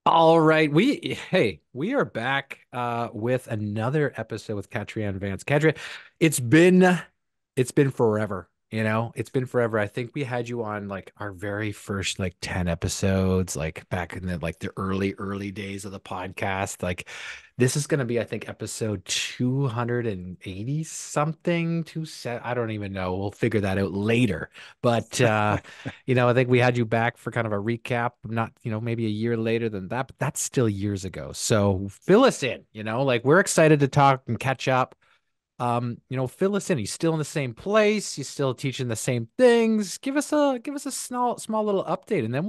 All right. We are back with another episode with Katrien Vance. Katrien, it's been it's been forever, you know? It's been forever. I think we had you on like our very first like 10 episodes, like back in the early days of the podcast. Like this is gonna be, I think, episode 280 something, I don't even know. We'll figure that out later. But I think we had you back for kind of a recap, not, maybe a year later than that, but that's still years ago. So fill us in, like we're excited to talk and catch up. Fill us in. You still in the same place, you still teaching the same things. Give us a small little update, and then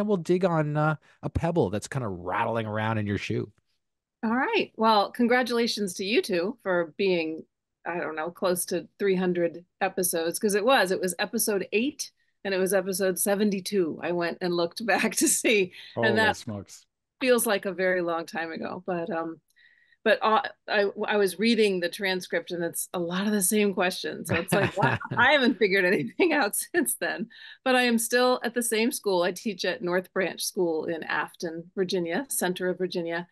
we'll dig on a pebble that's kind of rattling around in your shoe. All right. Well, congratulations to you two for being, I don't know, close to 300 episodes because it was episode 8 and it was episode 72. I went and looked back to see, and Holy that smokes. feels like a very long time ago. But I was reading the transcript and it's a lot of the same questions. So it's like, wow, I haven't figured anything out since then. But I am still at the same school. I teach at North Branch School in Afton, Virginia, center of Virginia,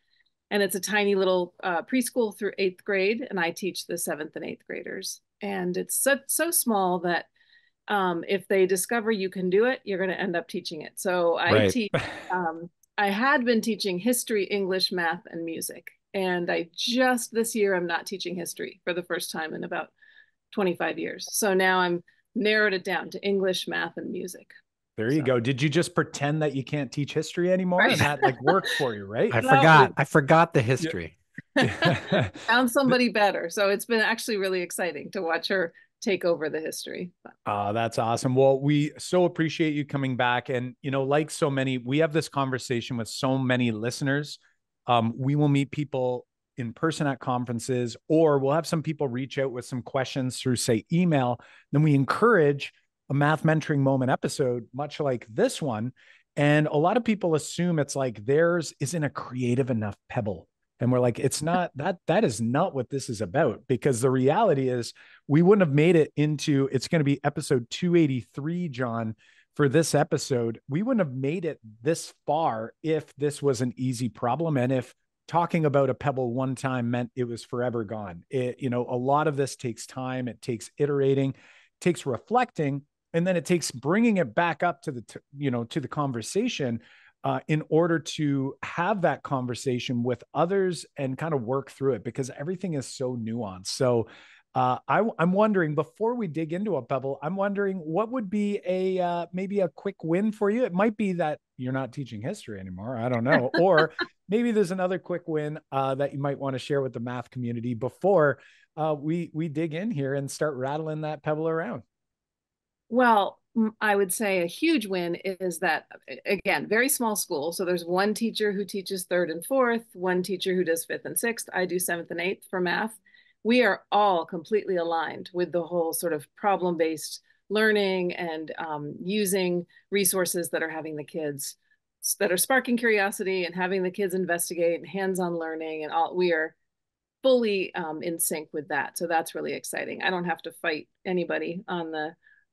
and it's a tiny little preschool through 8th grade, and I teach the 7th and 8th graders. And it's so small that if they discover you can do it, you're going to end up teaching it. So I Right. teach. I had been teaching history, English, math, and music, and I just this year I'm not teaching history for the first time in about 25 years. So now I'm narrowed it down to English, math, and music. There you So go. Did you just pretend that you can't teach history anymore right. and that like worked for you, right? I thought I forgot the we history. found somebody better. So it's been actually really exciting to watch her take over the history. That's awesome. Well, we so appreciate you coming back. And, like so many, we have this conversation with so many listeners. We will meet people in person at conferences, or we'll have some people reach out with some questions through, say, email. Then we encourage a math mentoring moment episode, much like this one. And a lot of people assume it's like theirs isn't a creative enough pebble. And we're like, it's not that is not what this is about, because the reality is we wouldn't have made it into, it's going to be episode 283, John, for this episode. We wouldn't have made it this far if this was an easy problem. And if talking about a pebble one time meant it was forever gone. A lot of this takes time. It takes iterating, it takes reflecting, and then it takes bringing it back up to to the conversation in order to have that conversation with others and kind of work through it, because everything is so nuanced. So I'm wondering, before we dig into a pebble, I'm wondering what would be a maybe a quick win for you. It might be that you're not teaching history anymore. I don't know, or maybe there's another quick win that you might want to share with the math community before we dig in here and start rattling that pebble around. Well, I would say a huge win is that, again, very small school. So there's one teacher who teaches third and fourth, one teacher who does fifth and sixth. I do seventh and eighth for math. We are all completely aligned with the whole sort of problem-based learning and using resources that are having the kids, that are sparking curiosity and having the kids investigate and hands-on learning and all. We are fully in sync with that. So that's really exciting. I don't have to fight anybody on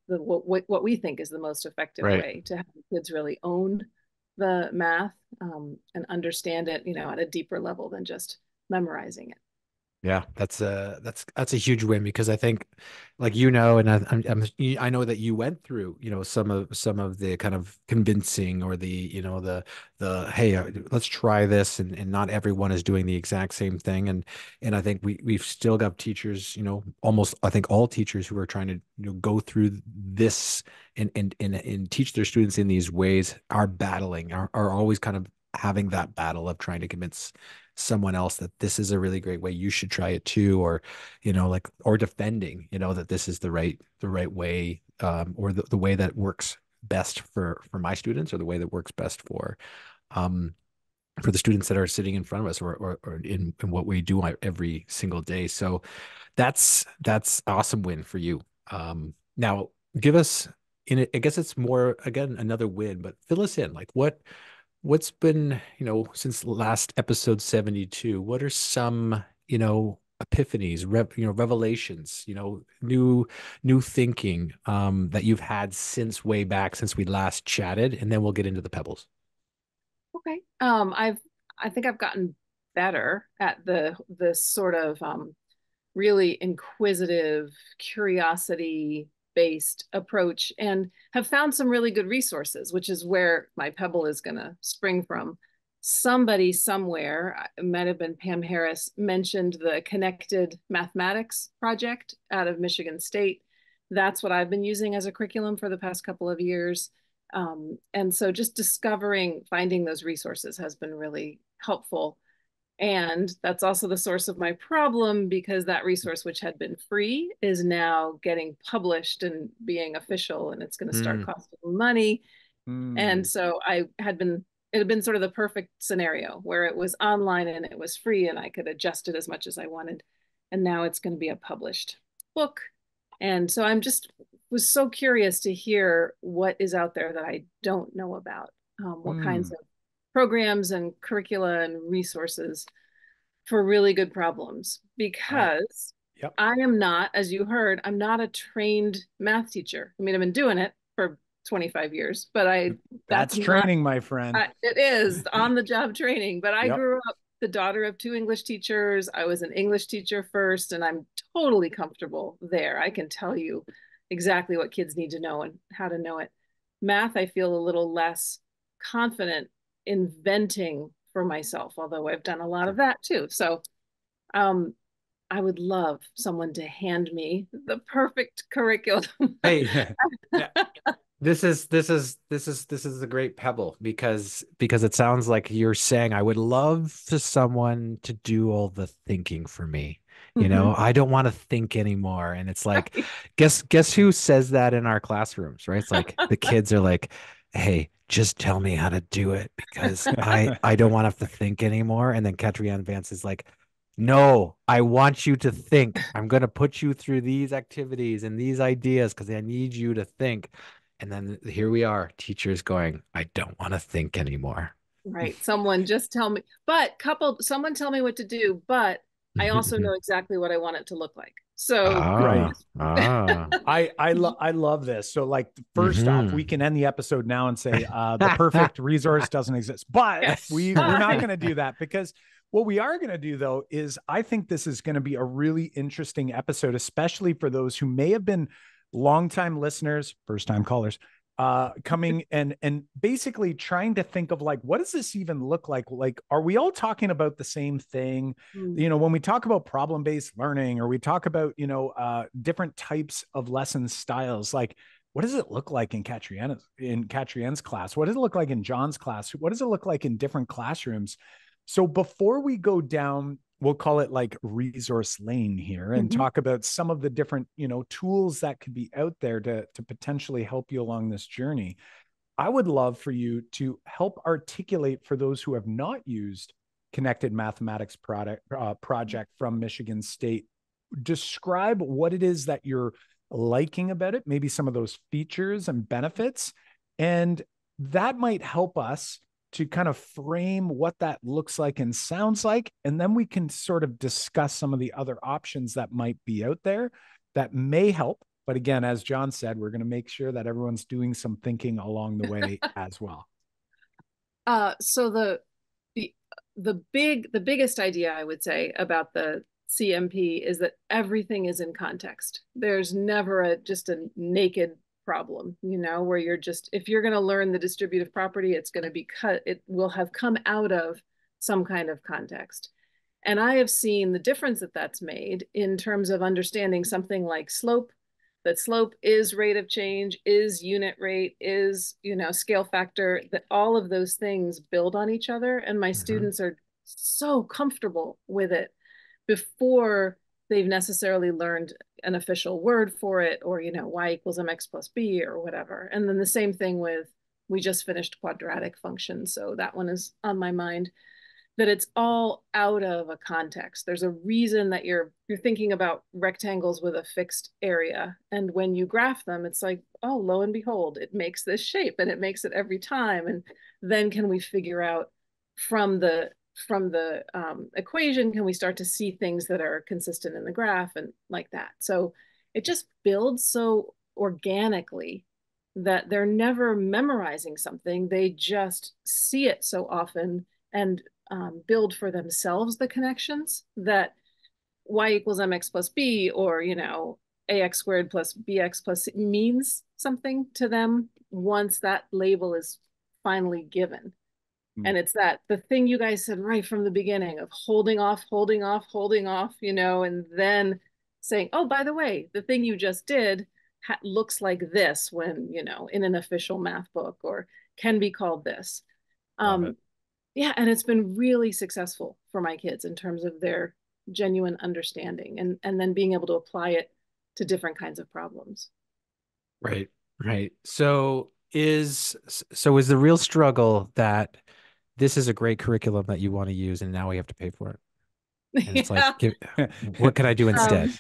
what we think is the most effective Right. way to have kids really own the math and understand it, at a deeper level than just memorizing it. Yeah, that's a huge win, because I think, like, and I know that you went through, some of the kind of convincing, or the hey, let's try this, and not everyone is doing the exact same thing, and I think we've still got teachers, almost, I think, all teachers who are trying to, go through this and teach their students in these ways are battling, are always kind of having that battle of trying to convince someone else that this is a really great way, you should try it too, or like, or defending, that this is the right way, or the way that works best for my students, or the way that works best um for the students that are sitting in front of us, or in what we do every single day. So that's awesome win for you. Now give us, in it, I guess it's more, again, another win, but fill us in, like, what's been, since last episode 72, what are some, epiphanies, revelations, new thinking, that you've had since way back, since we last chatted, and then we'll get into the pebbles. Okay. I think I've gotten better at the sort of really inquisitive, curiosity based approach, and have found some really good resources, which is where my pebble is going to spring from. Somebody somewhere, it might have been Pam Harris, mentioned the Connected Mathematics project out of Michigan State. That's what I've been using as a curriculum for the past couple of years. And so just finding those resources has been really helpful. And that's also the source of my problem, because that resource, which had been free, is now getting published and being official, and it's going to start Mm. costing money. And Mm. so it had been sort of the perfect scenario where it was online and it was free and I could adjust it as much as I wanted. And now it's going to be a published book. And so was so curious to hear what is out there that I don't know about, what kinds Mm. of programs and curricula and resources for really good problems, because Yep. I am not, as you heard, I'm not a trained math teacher. I mean, I've been doing it for 25 years, but That's that's not, training, my friend. it is on the job training. But I Yep. grew up the daughter of two English teachers. I was an English teacher first, and I'm totally comfortable there. I can tell you exactly what kids need to know and how to know it. Math, I feel a little less confident inventing for myself, although I've done a lot of that too. So um, I would love someone to hand me the perfect curriculum. Hey, yeah, this is a great pebble, because it sounds like you're saying, I would love for someone to do all the thinking for me. Mhm. I don't want to think anymore. And it's like, Right. guess who says that in our classrooms, right? It's like the kids are like, hey, just tell me how to do it, because I don't want to have to think anymore. And then Katrien Vance is like, no, I want you to think. I'm going to put you through these activities and these ideas because I need you to think. And then here we are, teachers going, I don't want to think anymore. Right. Someone just tell me, someone tell me what to do, but I also know exactly what I want it to look like. So Right. I love this. So like first off, we can end the episode now and say the perfect resource doesn't exist. But yes, we're not going to do that, because what we are going to do though is I think this is going to be a really interesting episode, especially for those who may have been longtime listeners, first time callers, coming and basically trying to think of like, what does this even look like? Like, are we all talking about the same thing? When we talk about problem-based learning, or we talk about, different types of lesson styles, like what does it look like in Katrienne's class? What does it look like in John's class? What does it look like in different classrooms? So before we go down, we'll call it like resource lane here, and talk about some of the different, tools that could be out there to potentially help you along this journey. I would love for you to help articulate, for those who have not used Connected Mathematics project from Michigan State, describe what it is that you're liking about it, maybe some of those features and benefits, and that might help us to kind of frame what that looks like and sounds like. And then we can sort of discuss some of the other options that might be out there that may help. But again, as John said, we're going to make sure that everyone's doing some thinking along the way as well. So the biggest idea I would say about the CMP is that everything is in context. There's never just a naked problem, where if you're going to learn the distributive property, it will have come out of some kind of context. And I have seen the difference that that's made in terms of understanding something like slope, that slope is rate of change, is unit rate, is, scale factor, that all of those things build on each other. And my students are so comfortable with it before they've necessarily learned an official word for it, or, y equals mx plus b or whatever. And then the same thing we just finished quadratic functions. So that one is on my mind, that it's all out of a context. There's a reason that you're thinking about rectangles with a fixed area. And when you graph them, it's like, oh, lo and behold, it makes this shape, and it makes it every time. And then can we figure out from the equation, can we start to see things that are consistent in the graph and like that? So it just builds so organically that they're never memorizing something. They just see it so often and build for themselves the connections that y equals mx plus b, or, ax squared plus bx plus c means something to them once that label is finally given. And it's that the thing you guys said right from the beginning of holding off, holding off, holding off, and then saying, oh, by the way, the thing you just did looks like this when, in an official math book, or can be called this. Yeah, and it's been really successful for my kids in terms of their genuine understanding, and then being able to apply it to different kinds of problems. Right, right. So is the real struggle that this is a great curriculum that you want to use, and now we have to pay for it? And it's like, what can I do instead?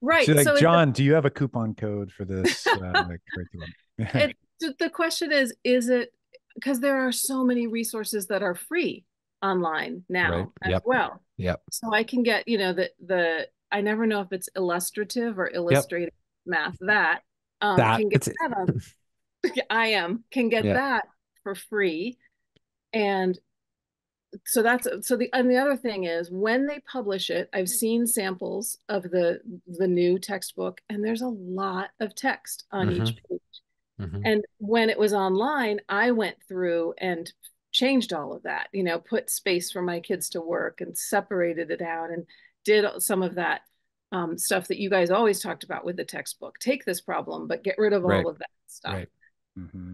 Right. She's like, John, do you have a coupon code for this curriculum? The question is it because there are so many resources that are free online now as well. Yep. So I can get, I never know if it's illustrative or illustrative math that can get that on. Can get that for free. And so the other thing is, when they publish it, I've seen samples of the new textbook, and there's a lot of text on each page. And when it was online, I went through and changed all of that, put space for my kids to work and separated it out, and did some of that stuff that you guys always talked about with the textbook. Take this problem, but get rid of all of that stuff. Right.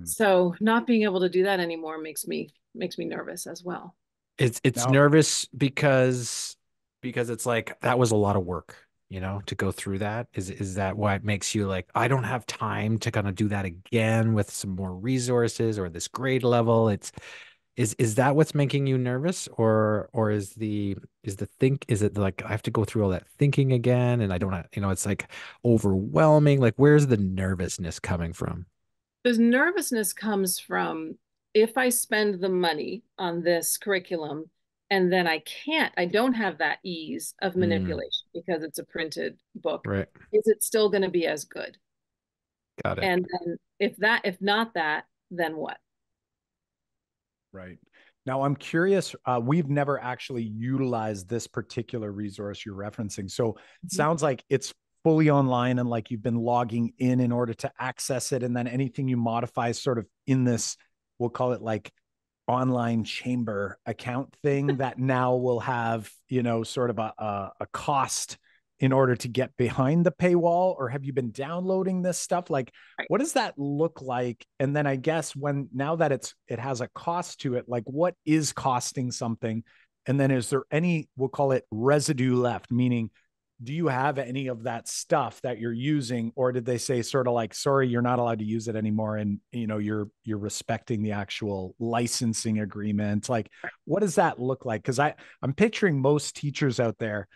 So not being able to do that anymore makes me nervous as well. It's nervous because it's like, that was a lot of work, to go through that. Is that why it makes you like, I don't have time to kind of do that again with some more resources or this grade level? Is that what's making you nervous, or is it like, I have to go through all that thinking again, and I don't have, it's like overwhelming? Like, where's the nervousness coming from? The nervousness comes from, if I spend the money on this curriculum and then I don't have that ease of manipulation because it's a printed book, is it still going to be as good? Got it. And then if not that, then what? Right. Now, I'm curious, we've never actually utilized this particular resource you're referencing. So it sounds like it's fully online, and like you've been logging in order to access it. And then anything you modify sort of in this, we'll call it like online chamber account thing that now will have, sort of a cost in order to get behind the paywall? Or have you been downloading this stuff? Like, what does that look like? And then I guess now that it has a cost to it, like, what is costing something? And then is there any, we'll call it residue left, meaning, do you have any of that stuff that you're using, or did they say sort of like, sorry, you're not allowed to use it anymore, and you're respecting the actual licensing agreement? Like, what does that look like? Because I'm picturing most teachers out there,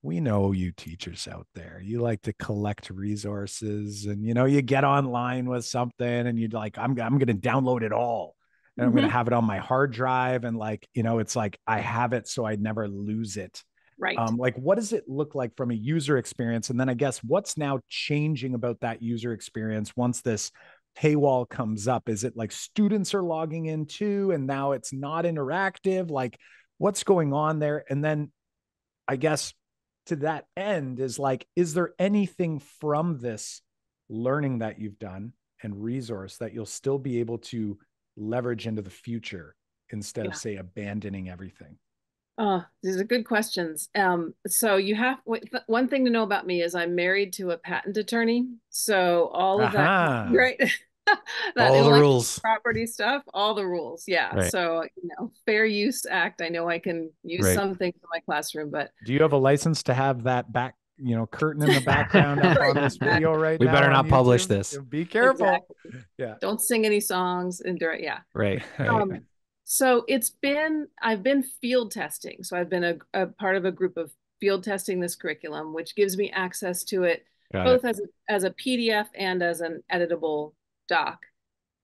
we know you teachers out there, you like to collect resources, and you get online with something and you'd like, I'm going to download it all, and I'm going to have it on my hard drive, and like, it's like I have it so I never lose it. Right. Like, what does it look like from a user experience? And then I guess what's now changing about that user experience once this paywall comes up? Is it like students are logging in too, and now it's not interactive? Like, what's going on there? And then I guess to that end is like, is there anything from this learning that you've done and resource that you'll still be able to leverage into the future instead of, say, abandoning everything? Oh, these are good questions. So one thing to know about me is I'm married to a patent attorney. So all of that, right? That all the rules, property stuff, all the rules. Yeah. Right. So, Fair Use Act, I know I can use something for my classroom, but. Do you have a license to have that back, curtain in the background up on this video right now? We better not publish this. Be careful. Exactly. Yeah. Don't sing any songs and yeah. Right. So I've been field testing. So I've been a part of a group of field testing this curriculum, which gives me access to it both as a PDF and as an editable doc.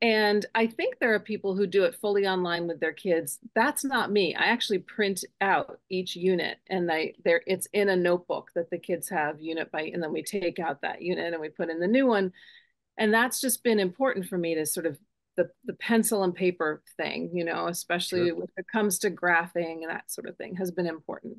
And I think there are people who do it fully online with their kids. That's not me. I actually print out each unit, and it's in a notebook that the kids have unit by, and then we take out that unit and we put in the new one. And that's just been important for me to sort of the pencil and paper thing, you know, especially Sure. when it comes to graphing and that sort of thing has been important.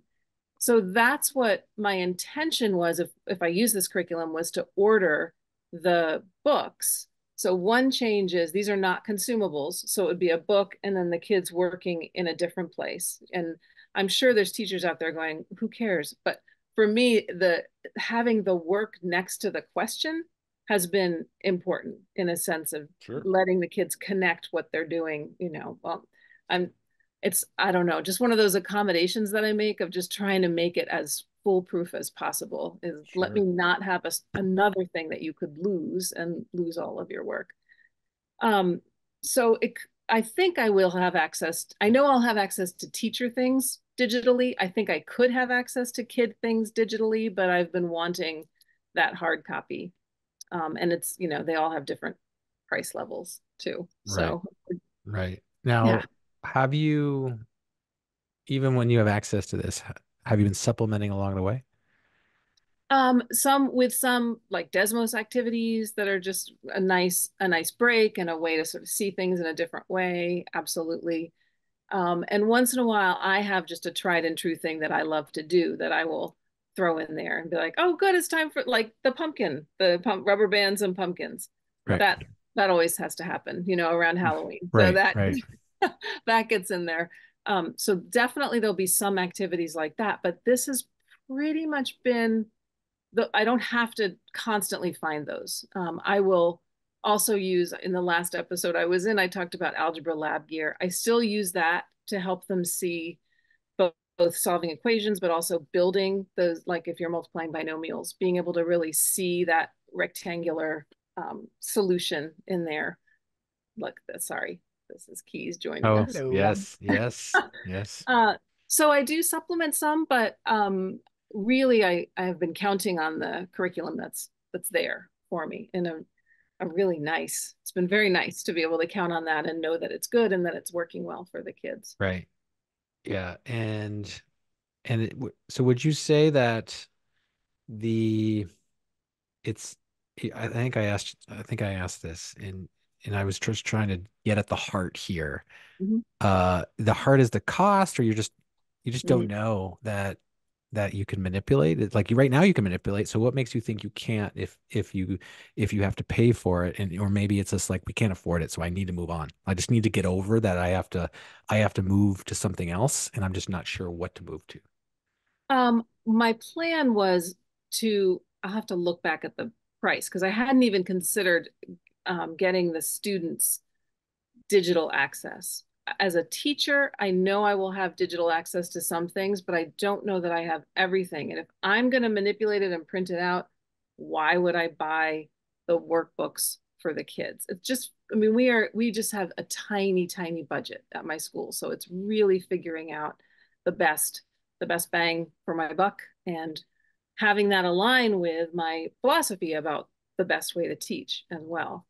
So that's what my intention was, if I use this curriculum, was to order the books. So one change is these are not consumables. So it would be a book and then the kids working in a different place. And I'm sure there's teachers out there going, who cares? But for me, the having the work next to the question has been important in a sense of Sure. letting the kids connect what they're doing, you know. Well, I'm I don't know, just one of those accommodations that I make of just trying to make it as foolproof as possible is let me Sure. not have another thing that you could lose and lose all of your work. Um, so I think I will have access. I know I'll have access to teacher things digitally. I think I could have access to kid things digitally, but I've been wanting that hard copy. And it's, you know, they all have different price levels too. Right. So Right. yeah. Now, have you, even when you have access to this, have you been supplementing along the way? Some with some like Desmos activities that are just a nice break and a way to sort of see things in a different way. Absolutely. And once in a while, I have just a tried and true thing that I love to do that I will throw in there and be like, oh, good, it's time for like rubber bands and pumpkins. Right. That that always has to happen, you know, around Halloween. So Right. that Right. that gets in there. So definitely there'll be some activities like that, but this has pretty much been I don't have to constantly find those. I will also use in the last episode I was in, I talked about algebra lab gear. I still use that to help them see both solving equations, but also building those, like if you're multiplying binomials, being able to really see that rectangular solution in there. Look, sorry, this is Keys joining Oh, us. Hello. yes. Yes. Yes. Uh, so I do supplement some, but really I have been counting on the curriculum that's there for me in a really nice, it's been very nice to be able to count on that and know that it's good and that it's working well for the kids. Right. Yeah. So would you say that the it's I think I asked this and I was just trying to get at the heart here. Mhm. The heart is the cost, or you just Mhm. don't know that you can manipulate it. Like you right now you can manipulate. So what makes you think you can't if you have to pay for it, and or maybe it's just like we can't afford it, so I need to move on. I just need to get over that I have to move to something else, and I'm just not sure what to move to. My plan was I'll have to look back at the price because I hadn't even considered getting the students digital access. As a teacher, I know I will have digital access to some things, but I don't know that I have everything. And if I'm going to manipulate it and print it out, why would I buy the workbooks for the kids? It's just, I mean, we just have a tiny, tiny budget at my school. So it's really figuring out the best, the best bang for my buck and having that align with my philosophy about the best way to teach as well.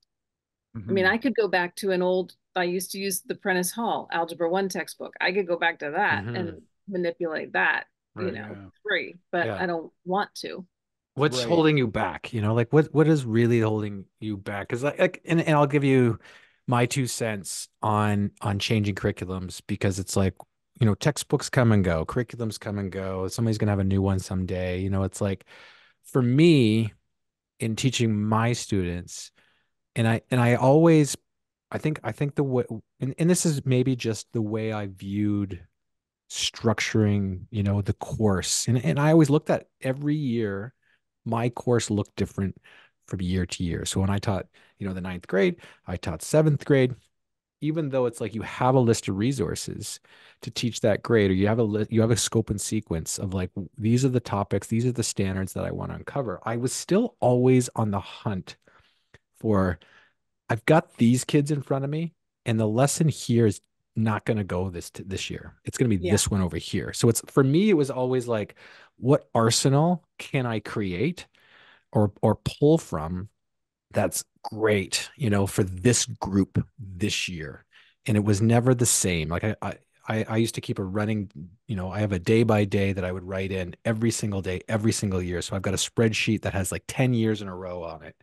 I mean, Mhm. I could go back to I used to use the Prentice Hall Algebra 1 textbook. I could go back to that Hmm. and manipulate that, you Right. know, Yeah. free, but Yeah. I don't want to. What's Right. holding you back? You know, like what is really holding you back? Because and I'll give you my 2 cents on changing curriculums because it's like, you know, textbooks come and go, curriculums come and go. Somebody's gonna have a new one someday. You know, it's like for me in teaching my students, and I always I think the way and this is maybe just the way I viewed structuring, you know, the course. And I always looked at every year, my course looked different from year to year. So when I taught, you know, the ninth grade, I taught seventh grade, even though it's like you have a list of resources to teach that grade, or you have a scope and sequence of like these are the topics, these are the standards that I want to uncover. I was still always on the hunt for I've got these kids in front of me, and the lesson here is not going to go this year. It's going to be Yeah. this one over here. So it's for me, it was always like, what arsenal can I create or pull from that's great, you know, for this group this year. And it was never the same. Like I used to keep a running, you know, I have a day by day that I would write in every single day, every single year. So I've got a spreadsheet that has like 10 years in a row on it.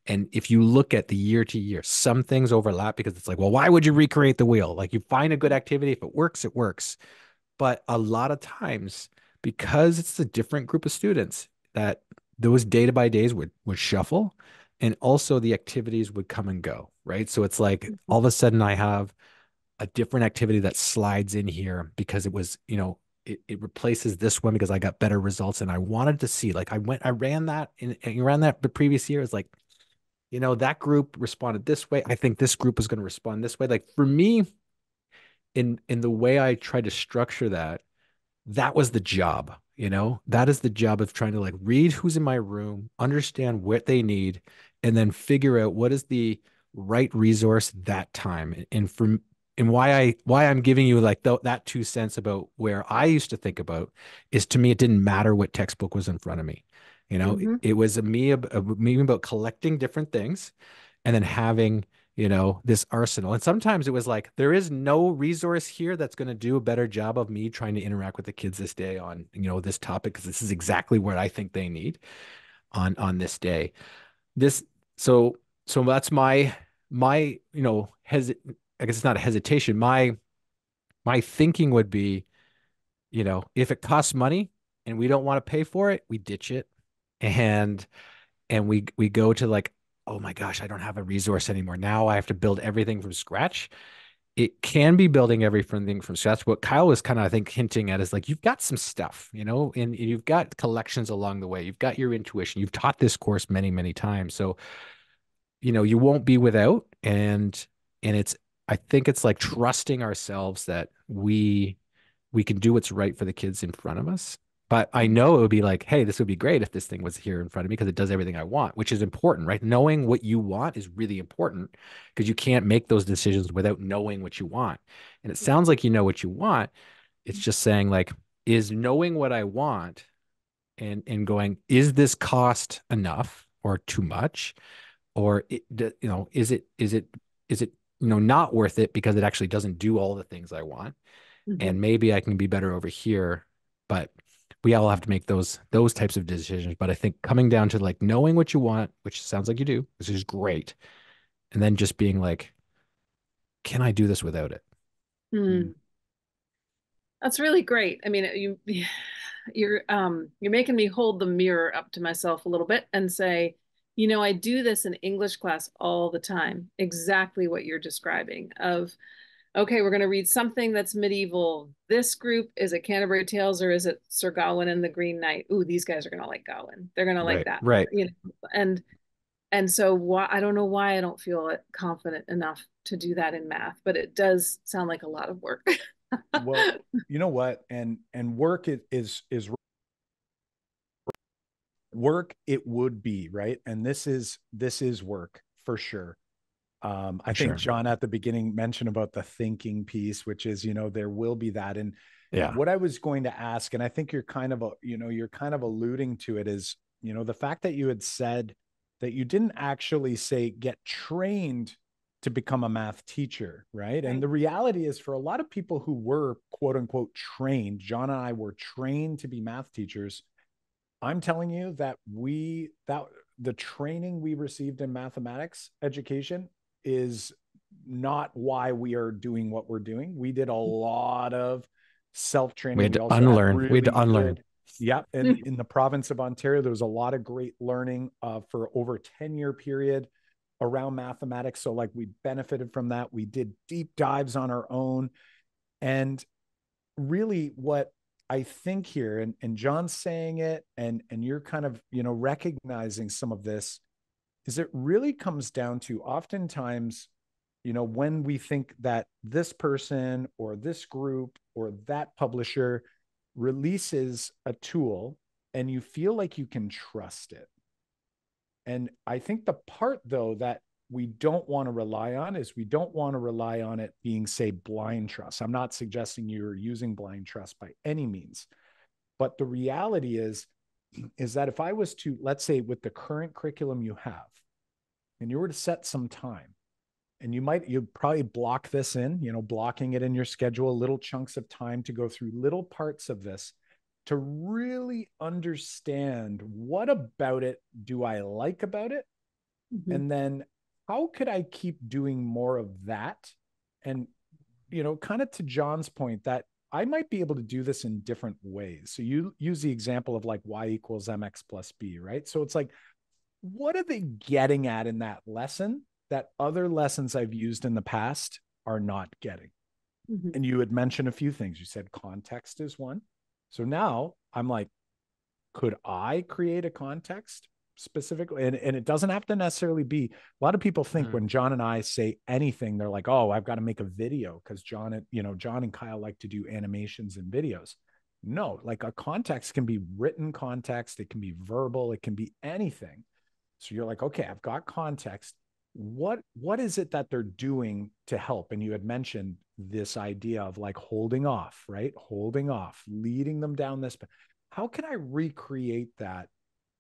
And if you look at the year to year, some things overlap because it's like, well, why would you recreate the wheel? Like you find a good activity. If it works, it works. But a lot of times, because it's a different group of students, that those day by days would shuffle, and also the activities would come and go, right? So it's like all of a sudden I have a different activity that slides in here because it was, it replaces this one because I got better results. And I wanted to see, like, I ran that and ran that the previous year. It's like, that group responded this way. I think this group is going to respond this way. Like for me, in the way I tried to structure that, that was the job. That is the job of trying to like read who's in my room, understand what they need, and then figure out what is the right resource that time. And why I'm giving you like that 2 cents about where I used to think about is, to me it didn't matter what textbook was in front of me. It was me about collecting different things and then having this arsenal. And sometimes it was like, there is no resource here that's going to do a better job of me trying to interact with the kids this day on, this topic, because this is exactly what I think they need on this day. This, so that's my, I guess it's not a hesitation. My thinking would be, if it costs money and we don't want to pay for it, we ditch it. And we go to like, oh my gosh, I don't have a resource anymore. Now I have to build everything from scratch. It can be building everything from scratch. What Kyle was kind of, I think, hinting at is like, you've got some stuff, and you've got collections along the way. You've got your intuition. You've taught this course many, many times. So, you won't be without. And I think it's like trusting ourselves that we can do what's right for the kids in front of us. But I know it would be like, hey, this would be great if this thing was here in front of me because it does everything I want, which is important, right? Knowing what you want is really important because you can't make those decisions without knowing what you want. And it sounds like you know what you want. It's just saying like, is knowing what I want and going, is this cost enough or too much? Or is it not worth it because it actually doesn't do all the things I want? And maybe I can be better over here. But we all have to make those types of decisions. But I think coming down to like knowing what you want, which sounds like you do, which is great, and then just being like, can I do this without it? That's really great. I mean, you're making me hold the mirror up to myself a little bit and say, I do this in English class all the time. Exactly what you're describing of, okay, we're going to read something that's medieval. This group, is it Canterbury Tales or is it Sir Gawain and the Green Knight? Ooh, these guys are going to like Gawain. They're going to like Right, that. right. And so I don't know why I don't feel confident enough to do that in math, but it does sound like a lot of work. Well, you know what? And work is work. It would be right. And this is work for sure. I think Sure. John at the beginning mentioned about the thinking piece, which is, there will be that. And Yeah. what I was going to ask, and I think you're kind of, you're kind of alluding to it, is, the fact that you had said that you didn't actually say get trained to become a math teacher, right? And the reality is, for a lot of people who were quote unquote trained, John and I were trained to be math teachers. I'm telling you that the training we received in mathematics education is not why we are doing what we're doing. We did a lot of self-training. We had We to also had unlearn. We had to really unlearn. good, yeah. And in the province of Ontario, there was a lot of great learning for over a 10-year period around mathematics. So like we benefited from that. We did deep dives on our own. And really what I think here, and John's saying it, and you're kind of, recognizing some of this, is it really comes down to oftentimes, when we think that this person or this group or that publisher releases a tool and you feel like you can trust it. And I think the part though that we don't want to rely on is we don't want to rely on it being, say, blind trust. I'm not suggesting you're using blind trust by any means, but the reality is that if I was to, let's say with the current curriculum you have, and you were to set some time, and you'd probably block this in, blocking it in your schedule, little chunks of time to go through little parts of this to really understand what about it do I like about it Mhm. And then how could I keep doing more of that? And, kind of to John's point that I might be able to do this in different ways. So you use the example of like y equals mx plus b, right? So it's like, what are they getting at in that lesson that other lessons I've used in the past are not getting? Mhm. And you had mentioned a few things. You said context is one. So now I'm like, could I create a context specifically? And it doesn't have to necessarily be. A lot of people think when John and I say anything, they're like, oh, I've got to make a video because John and Kyle like to do animations and videos. No, like a context can be written context, it can be verbal, it can be anything. So you're like, okay, I've got context. What is it that they're doing to help? And you had mentioned this idea of like holding off, right? Holding off, leading them down this. How can I recreate that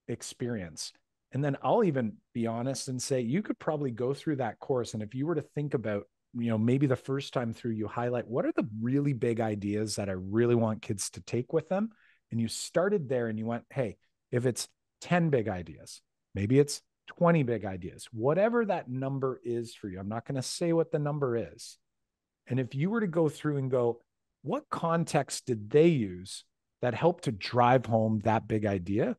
experience? And then I'll even be honest and say you could probably go through that course. And if you were to think about, maybe the first time through, you highlight what are the really big ideas that I really want kids to take with them. And you started there and you went, hey, if it's 10 big ideas, maybe it's 20 big ideas, whatever that number is for you. I'm not going to say what the number is. And if you were to go through and go, what context did they use that helped to drive home that big idea?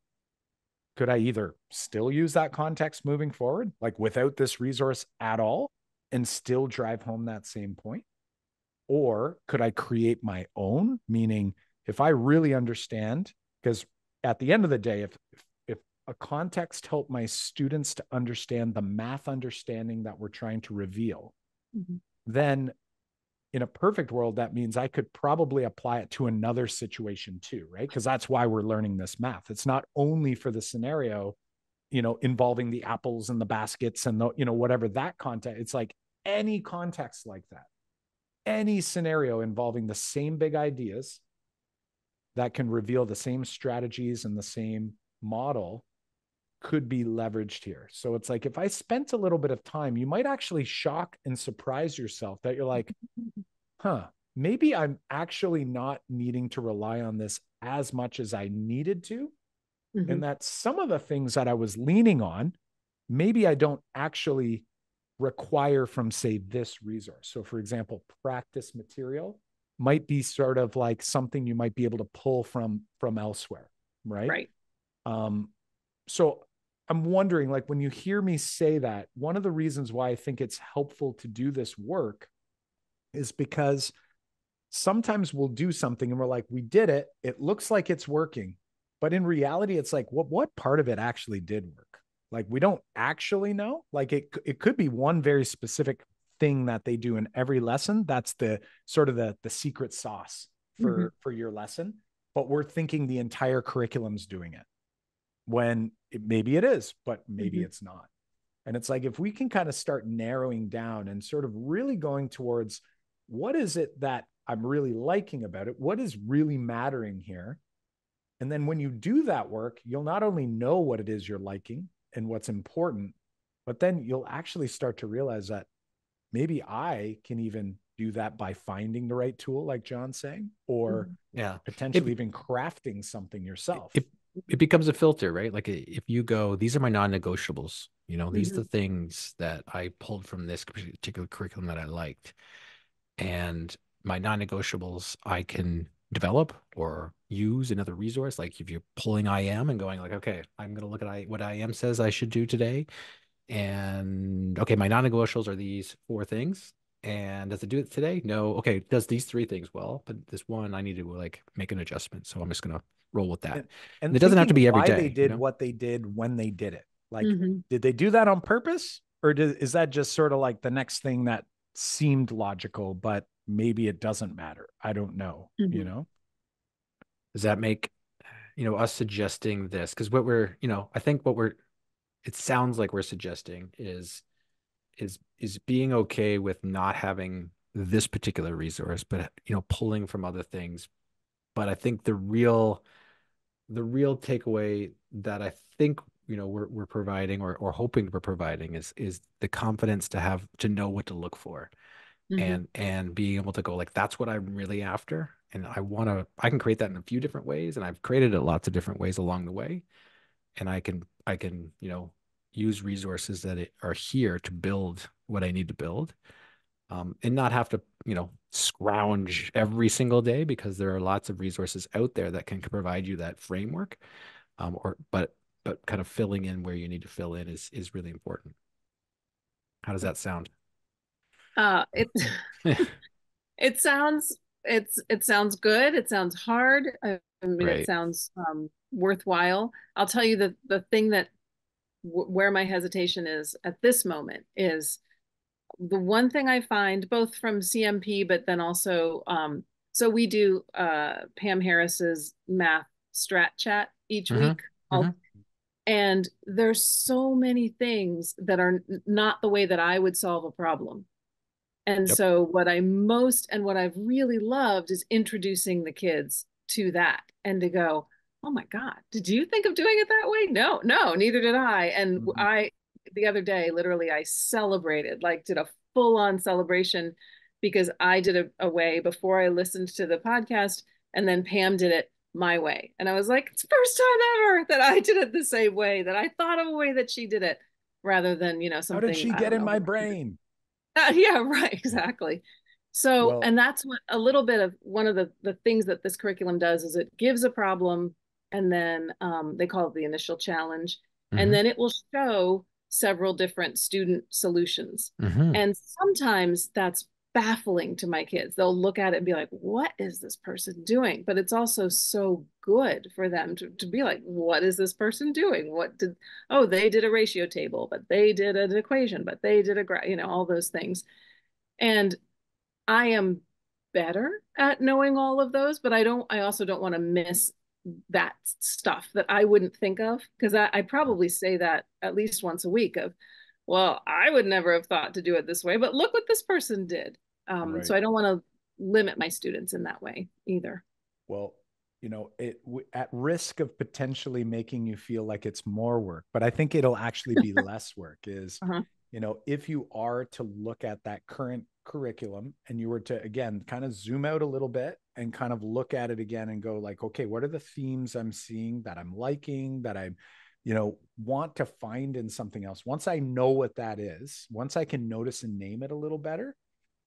Could I either still use that context moving forward, like without this resource at all, and still drive home that same point? Or could I create my own? Meaning, if I really understand, because at the end of the day, if a context helped my students to understand the math understanding that we're trying to reveal, Mhm. then in a perfect world, that means I could probably apply it to another situation too, right? Because that's why we're learning this math. It's not only for the scenario, involving the apples and the baskets and the, whatever that context. It's like any context like that, any scenario involving the same big ideas that can reveal the same strategies and the same model could be leveraged here. So it's like if I spent a little bit of time, you might actually shock and surprise yourself that you're like, maybe I'm actually not needing to rely on this as much as I needed to. Mhm. And that some of the things that I was leaning on, maybe I don't actually require from, say, this resource. So, for example, practice material might be sort of like something you might be able to pull from elsewhere, right? Right. So I'm wondering, like, when you hear me say that, one of the reasons why I think it's helpful to do this work is because sometimes we'll do something and we're like, we did it. It looks like it's working. But in reality, it's like, what part of it actually did work? Like, we don't actually know. Like, it could be one very specific thing that they do in every lesson. That's the sort of the secret sauce for your lesson. But we're thinking the entire curriculum's doing it when maybe it is, but maybe it's not. And it's like, if we can kind of start narrowing down and sort of really going towards what is it that I'm really liking about it? What is really mattering here? And then when you do that work, you'll not only know what it is you're liking and what's important, but then you'll actually start to realize that maybe I can even do that by finding the right tool, like John's saying, or Yeah. potentially even crafting something yourself. It becomes a filter, right? Like if you go, these are my non-negotiables, these are the Mhm. things that I pulled from this particular curriculum that I liked. And my non-negotiables I can develop or use another resource. Like if you're pulling IM and going like, okay, I'm going to look at what IM says I should do today. And okay, my non-negotiables are these 4 things. And does it do it today? No. Okay, it does these 3 things well, but this one I need to like make an adjustment. So I'm just gonna roll with that. And, And and it doesn't have to thinking be every why they day, did what they did when they did it. Like, Mhm. did they do that on purpose? Or is that just sort of like the next thing that seemed logical, but maybe it doesn't matter? I don't know, Mhm. Does that make, us suggesting this? Because what we're, I think it sounds like we're suggesting is being okay with not having this particular resource, but pulling from other things. But I think the real takeaway that I think we're providing or hoping we're providing is the confidence to know what to look for Mhm. and being able to go like that's what I'm really after, and I can create that in a few different ways, and I've created it lots of different ways along the way, and I can use resources that are here to build what I need to build, and not have to, scrounge every single day, because there are lots of resources out there that can provide you that framework. But kind of filling in where you need to fill in is really important. How does that sound? It it sounds it sounds good. It sounds hard. I mean, it Right. sounds worthwhile. I'll tell you the thing that where my hesitation is at this moment is the one thing I find both from CMP, but then also so we do Pam Harris's math strat chat each Mm-hmm. week. Mm-hmm. And there's so many things that are not the way that I would solve a problem. And Yep. so what I've really loved is introducing the kids to that and to go, oh my God, did you think of doing it that way? No, no, neither did I. And Mm-hmm. the other day, literally, I celebrated, like did a full on celebration because I did a way before I listened to the podcast, and then Pam did it my way. And I was like, it's the first time ever that I did it the same way, that I thought of a way that she did it rather than, How did something, she I get don't in know. my brain? Yeah, right, exactly. So, Well, and that's what a little bit of one of the things that this curriculum does is it gives a problem, and then they call it the initial challenge, and Mm-hmm. then it will show several different student solutions. Mm-hmm. And sometimes that's baffling to my kids. They'll look at it and be like, what is this person doing? But it's also so good for them to be like, what is this person doing? Oh, they did a ratio table, but they did an equation, but they did all those things. And I am better at knowing all of those, but I also don't want to miss that stuff that I wouldn't think of, because I probably say that at least once a week of, well, I would never have thought to do it this way, but look what this person did. So right. I don't want to limit my students in that way either. Well, at risk of potentially making you feel like it's more work, but I think it'll actually be less work is, Uh-huh. if you are to look at that current curriculum and you were to, again, kind of zoom out a little bit and kind of look at it again and go like, okay, what are the themes I'm seeing that I'm liking, that I'm, want to find in something else? Once I know what that is, once I can notice and name it a little better,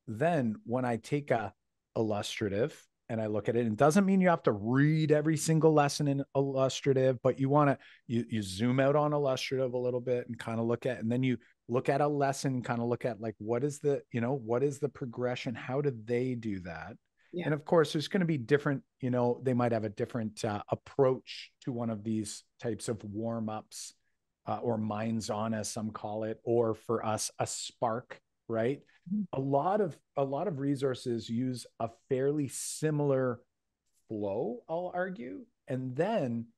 then when I take a illustrative and I look at it, it doesn't mean you have to read every single lesson in illustrative, but you zoom out on illustrative a little bit and kind of look at, and then you look at a lesson, kind of look at like, what is the progression? How did they do that? Yeah. And of course, there's going to be different, they might have a different approach to one of these types of warm-ups, or minds on, as some call it, or for us, a spark, right? A lot of resources use a fairly similar flow, I'll argue. And then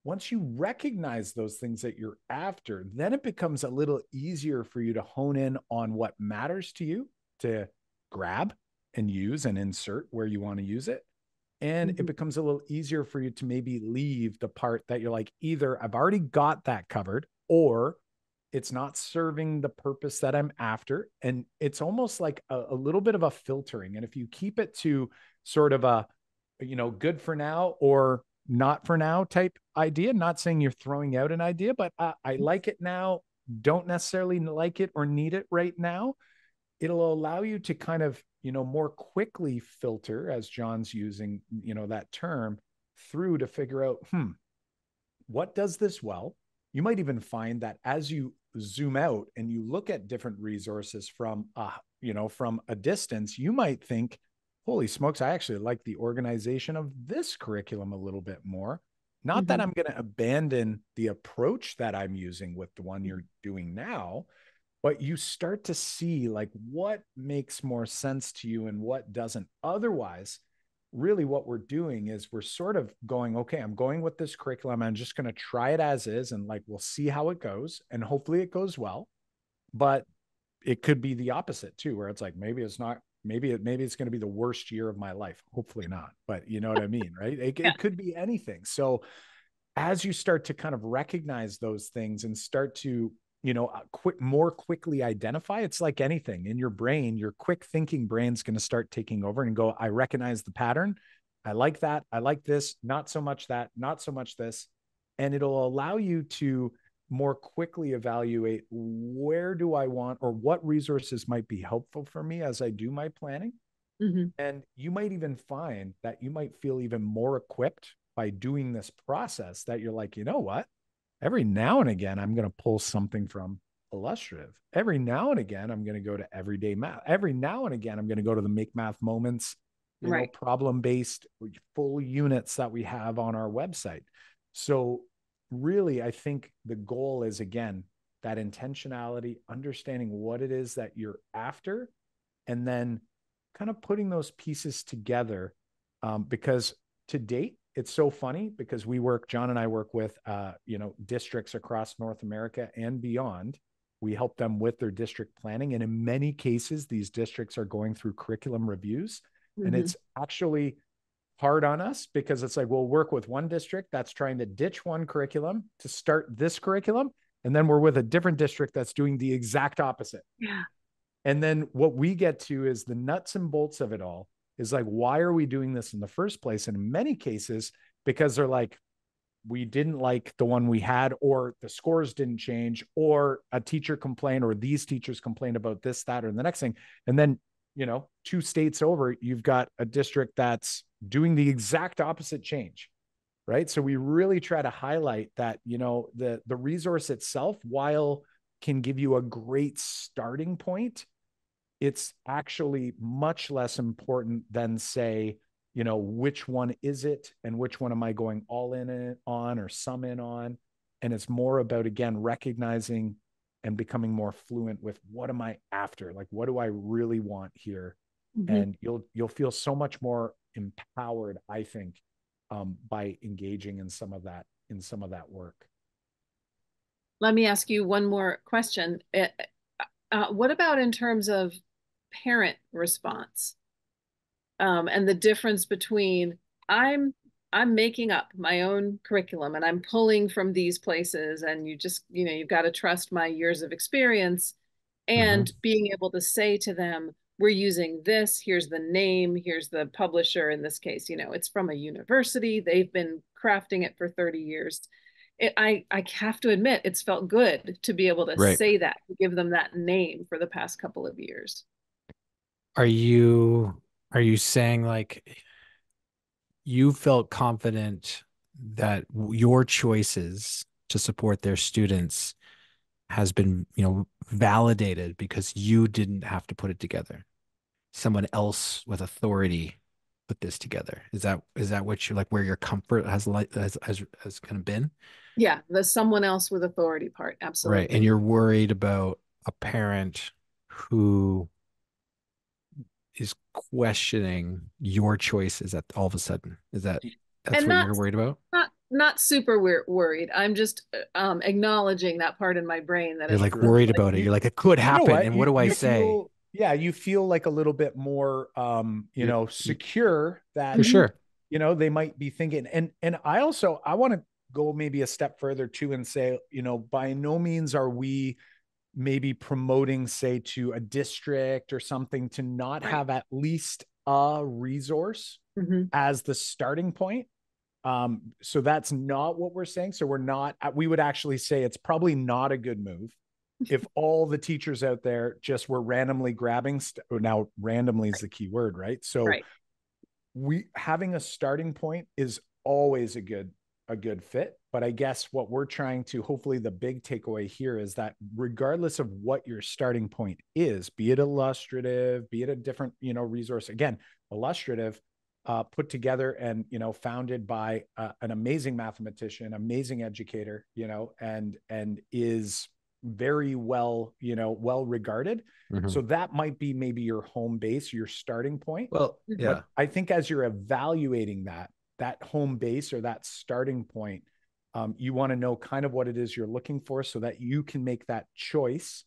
once you recognize those things that you're after, then it becomes a little easier for you to hone in on what matters to you, to grab and use and insert where you want to use it. And it becomes a little easier for you to maybe leave the part that you're like, either I've already got that covered, or it's not serving the purpose that I'm after. And it's almost like a little bit of a filtering. And if you keep it to sort of a, good for now or not for now type idea, not saying you're throwing out an idea, but I like it now, don't necessarily like it or need it right now. It'll allow you to kind of, more quickly filter, as John's using, that term, through to figure out, what does this well? You might even find that as you zoom out and you look at different resources from a distance, you might think, holy smokes, I actually like the organization of this curriculum a little bit more. Not that I'm going to abandon the approach that I'm using with the one you're doing now, but you start to see like what makes more sense to you and what doesn't. Otherwise, really what we're doing is we're sort of going, okay, I'm going with this curriculum. I'm just going to try it as is. And like, we'll see how it goes. And hopefully it goes well, but it could be the opposite too, where it's like, maybe it's not, maybe it's going to be the worst year of my life. Hopefully not, but you know what I mean? Right. It could be anything. So as you start to kind of recognize those things and start to, more quickly identify, it's like anything in your brain, your quick thinking brain's going to start taking over and go, I recognize the pattern. I like that. I like this, not so much that, not so much this. And it'll allow you to more quickly evaluate where do I want, or what resources might be helpful for me as I do my planning. And you might even find that you might feel even more equipped by doing this process, that you're like, you know what? Every now and again, I'm going to pull something from illustrative. Every now and again, I'm going to go to everyday math. Every now and again, I'm going to go to the Make Math Moments, problem-based full units that we have on our website. So really, I think the goal is, again, that intentionality, understanding what it is that you're after, and then kind of putting those pieces together. Because to date, it's so funny because John and I work with, districts across North America and beyond. We help them with their district planning. And in many cases, these districts are going through curriculum reviews. And it's actually hard on us because it's like, we'll work with one district that's trying to ditch one curriculum to start this curriculum. And then we're with a different district that's doing the exact opposite. Yeah. And then what we get to is the nuts and bolts of it all is like, why are we doing this in the first place? And in many cases, because they're like, we didn't like the one we had, or the scores didn't change, or a teacher complained, or these teachers complained about this, that, or the next thing. And then, 2 states over, you've got a district that's doing the exact opposite change. Right. So we really try to highlight that, the resource itself, while can give you a great starting point, it's actually much less important than, say, which one is it and which one am I going all in on or some in on. And it's more about, again, recognizing and becoming more fluent with what am I after? Like, what do I really want here? And you'll feel so much more empowered, I think, by engaging in some of that work. Let me ask you one more question. What about in terms of parent response, and the difference between I'm making up my own curriculum and I'm pulling from these places, and you've got to trust my years of experience, and being able to say to them, we're using this, here's the name, here's the publisher. In this case, it's from a university, they've been crafting it for 30 years. I have to admit, it's felt good to be able to say that, to give them that name for the past couple of years. Are you saying like you felt confident that your choices to support their students has been, validated because you didn't have to put it together? Someone else with authority put this together. Is that what you're like, where your comfort has kind of been? Yeah, the someone else with authority part. Absolutely. Right. And you're worried about a parent who is questioning your choices at all of a sudden. That's what you're worried about? Not super worried. I'm just acknowledging that part in my brain that you're like worried about it. You're like, it could happen. And what do I say? You feel like a little bit more, secure that, for sure, they might be thinking. And I want to go maybe a step further too and say, by no means are we maybe promoting, say, to a district or something to not have at least a resource as the starting point. So that's not what we're saying. So we would actually say it's probably not a good move if all the teachers out there just were randomly grabbing now randomly is the key word, right? So having a starting point is always a good fit. But I guess what we're trying to, hopefully the big takeaway here is that regardless of what your starting point is, be it illustrative, be it a different, resource, again, illustrative, put together and, founded by an amazing mathematician, amazing educator, and is very well, well regarded. So that might be maybe your home base, your starting point. Well, yeah. But I think as you're evaluating that home base or that starting point, you want to know kind of what it is you're looking for so that you can make that choice.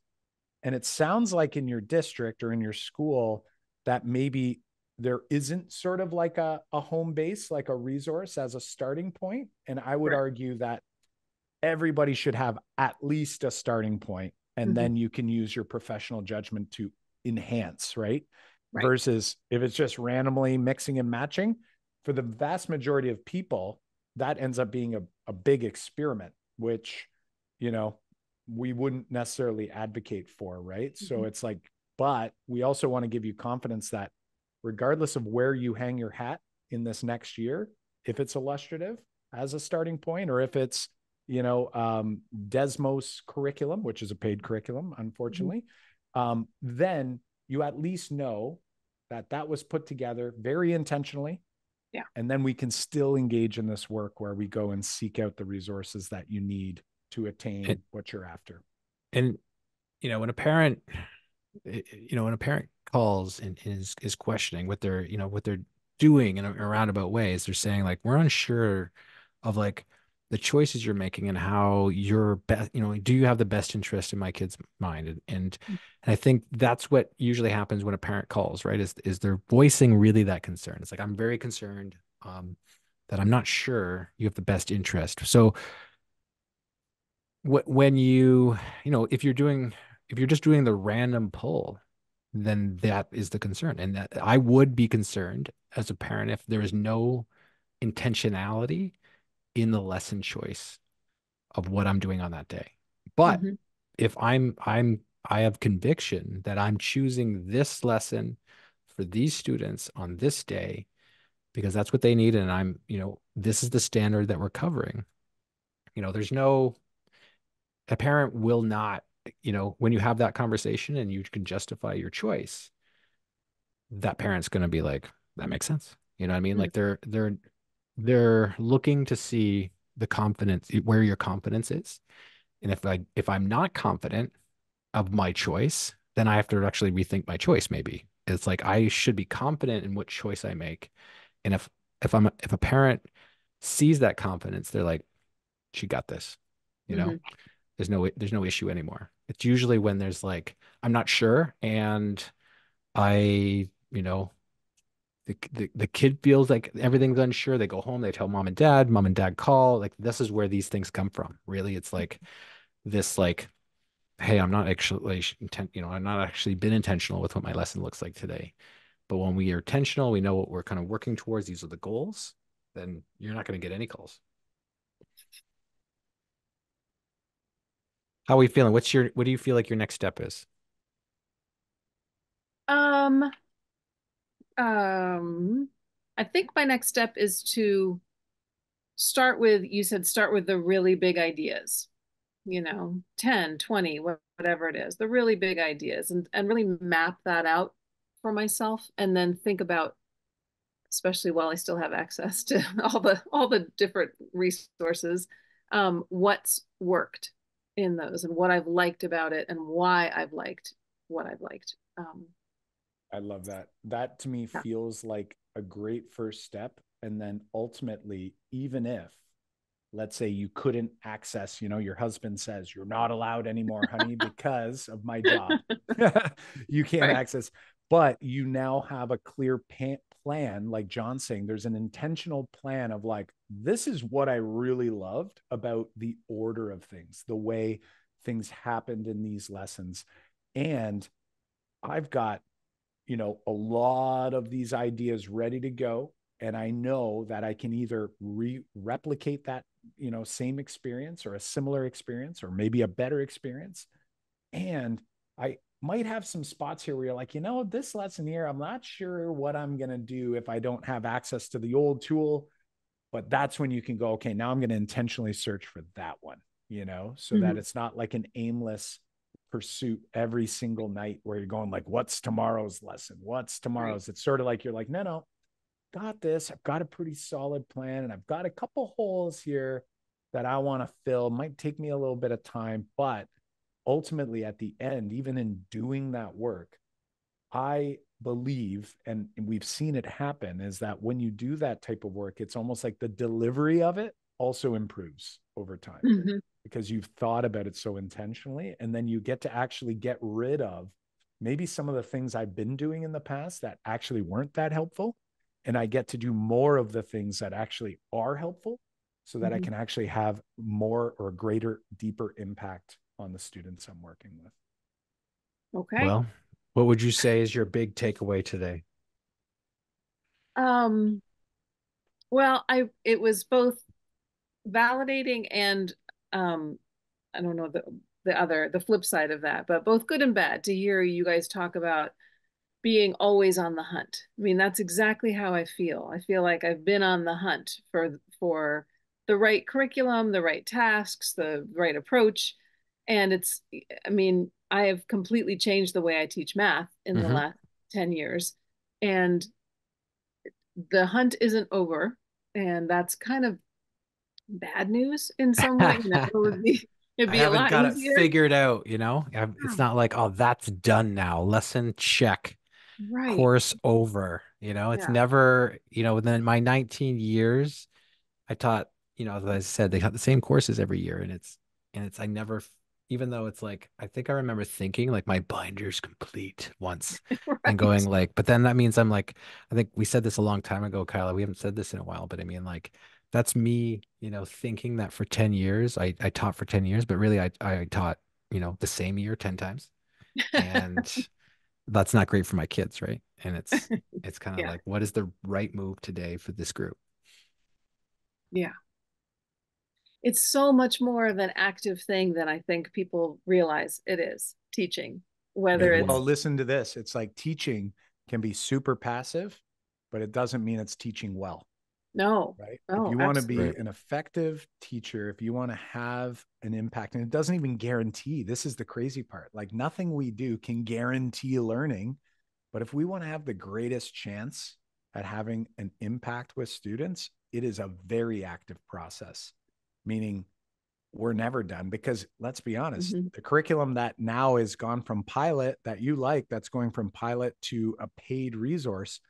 And it sounds like in your district or in your school that maybe there isn't sort of like a home base, like a resource as a starting point. And I would argue that everybody should have at least a starting point, and then you can use your professional judgment to enhance, right? Versus if it's just randomly mixing and matching, for the vast majority of people, that ends up being a big experiment, which, you know, we wouldn't necessarily advocate for, right? Mm-hmm. So it's like, but we also want to give you confidence that regardless of where you hang your hat in this next year, if it's illustrative as a starting point, or if it's, Desmos curriculum, which is a paid curriculum, unfortunately, then you at least know that that was put together very intentionally. Yeah. And then we can still engage in this work where we go and seek out the resources that you need to attain what you're after. And, when a parent, when a parent calls and is questioning what they're doing in a roundabout ways, they're saying like, we're unsure of like the choices you're making and how you're best, do you have the best interest in my kid's mind? And I think that's what usually happens when a parent calls, right? Is they're voicing really that concern. It's like, I'm very concerned that I'm not sure you have the best interest. So when if you're just doing the random pull, then that is the concern. And that I would be concerned as a parent if there is no intentionality in the lesson choice of what I'm doing on that day. But if I have conviction that I'm choosing this lesson for these students on this day because that's what they need, and this is the standard that we're covering. There's no a parent will not, when you have that conversation and you can justify your choice, that parent's going to be like, that makes sense. You know what I mean? Like they're looking to see the confidence, where your confidence is. And if I'm not confident of my choice, then I have to actually rethink my choice. Maybe it's like I should be confident in what choice I make. And if a parent sees that confidence, they're like, she got this, there's no issue anymore. It's usually when there's like, I'm not sure. And I, the kid feels like everything's unsure. They go home, they tell mom and dad call. Like, this is where these things come from. Really, it's like this, like, hey, I'm not actually I'm not actually been intentional with what my lesson looks like today. But when we are intentional, we know what we're kind of working towards. These are the goals. Then you're not going to get any calls. How are we feeling? What do you feel like your next step is? Um, I think my next step is to you said start with the really big ideas, 10, 20, whatever it is, the really big ideas, and really map that out for myself, and then think about, especially while I still have access to all the different resources, what's worked in those and what I've liked about it and why I've liked what I've liked. I love that. That to me Yeah. feels like a great first step. And then ultimately, even if, let's say you couldn't access, your husband says, you're not allowed anymore, honey, because of my job. You can't Right. access, but you now have a clear plan. Like John's saying, there's an intentional plan of like, this is what I really loved about the order of things, the way things happened in these lessons. And I've got, a lot of these ideas ready to go. And I know that I can either replicate that, same experience or a similar experience, or maybe a better experience. And I might have some spots here where you're like, this lesson here, I'm not sure what I'm going to do if I don't have access to the old tool. But that's when you can go, okay, now I'm going to intentionally search for that one, so that it's not like an aimless pursuit every single night where you're going like, what's tomorrow's lesson? What's tomorrow's? Right. It's sort of like, you're like, no, got this. I've got a pretty solid plan, and I've got a couple holes here that I want to fill. Might take me a little bit of time, but ultimately at the end, even in doing that work, I believe, and we've seen it happen, is that when you do that type of work, it's almost like the delivery of it also improves over time because you've thought about it so intentionally. And then you get to actually get rid of maybe some of the things I've been doing in the past that actually weren't that helpful. And I get to do more of the things that actually are helpful so that I can actually have more or greater, deeper impact on the students I'm working with. Okay. Well, what would you say is your big takeaway today? Well, it was both validating and I don't know the flip side of that, but both good and bad to hear you guys talk about being always on the hunt. I mean, that's exactly how I feel. I feel like I've been on the hunt for the right curriculum, the right tasks, the right approach. And I mean, I have completely changed the way I teach math in the Mm-hmm. last 10 years. And the hunt isn't over. And that's kind of bad news in some way. You know, it'd I be a haven't lot got it easier. figured out, you know? It's Yeah, not like, oh, that's done now. Lesson check. right. Course over. You know, it's Yeah. never, you know, within my 19 years, I taught, you know, as I said, they got the same courses every year. I never, even though it's like, I think I remember thinking like my binder's complete once and Right. going like, but then that means I'm like, I think we said this a long time ago, Kyla. We haven't said this in a while, but I mean, like, that's me, you know, thinking that for 10 years, I taught for 10 years, but really I taught, you know, the same year 10 times. And that's not great for my kids, right? And it's kind of Yeah. like, what is the right move today for this group? Yeah. It's so much more of an active thing than I think people realize it is teaching, whether Mm-hmm. Well, it's listen to this. It's like teaching can be super passive, but it doesn't mean it's teaching well. no, Right? If no, you want to be Right. absolutely. an effective teacher, if you want to have an impact, and it doesn't even guarantee, this is the crazy part. Like nothing we do can guarantee learning, but if we want to have the greatest chance at having an impact with students, it is a very active process, meaning we're never done because let's be honest, Mhm. the curriculum that now is gone from pilot that you like, that's going from pilot to a paid resource,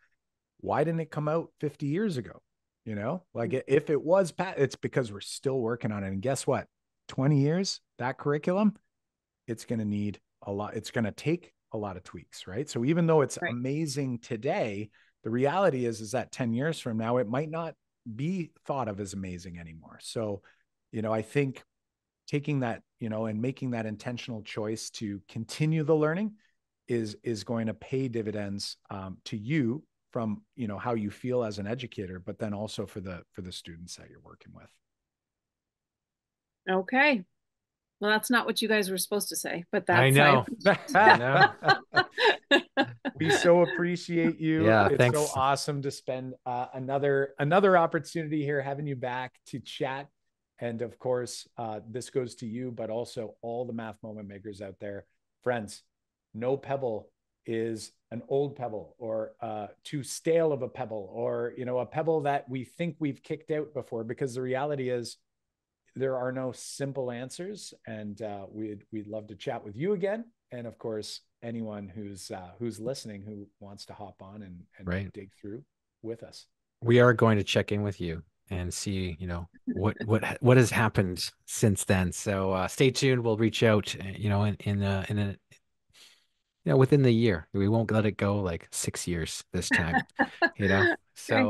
why didn't it come out 50 years ago? You know, like if it was, it's because we're still working on it. And guess what? 20 years, that curriculum, it's going to need a lot. It's going to take a lot of tweaks, right? So even though it's Right. amazing today, the reality is that 10 years from now, it might not be thought of as amazing anymore. So, you know, I think taking that, you know, and making that intentional choice to continue the learning is going to pay dividends to you from, you know, how you feel as an educator, but then also for the students that you're working with. Okay. Well, that's not what you guys were supposed to say, but I that's I know. I know. We so appreciate you. Yeah, It's so thanks. awesome to spend another opportunity here having you back to chat. And of course, this goes to you, but also all the math moment makers out there. Friends, no pebble is an old pebble or too stale of a pebble, or you know, a pebble that we think we've kicked out before, because the reality is there are no simple answers. And we'd love to chat with you again. And of course, anyone who's listening who wants to hop on and Right. dig through with us. We are going to check in with you and see, you know, what has happened since then. So stay tuned. We'll reach out, you know, in a you know, within the year. We won't let it go like 6 years this time, you know. So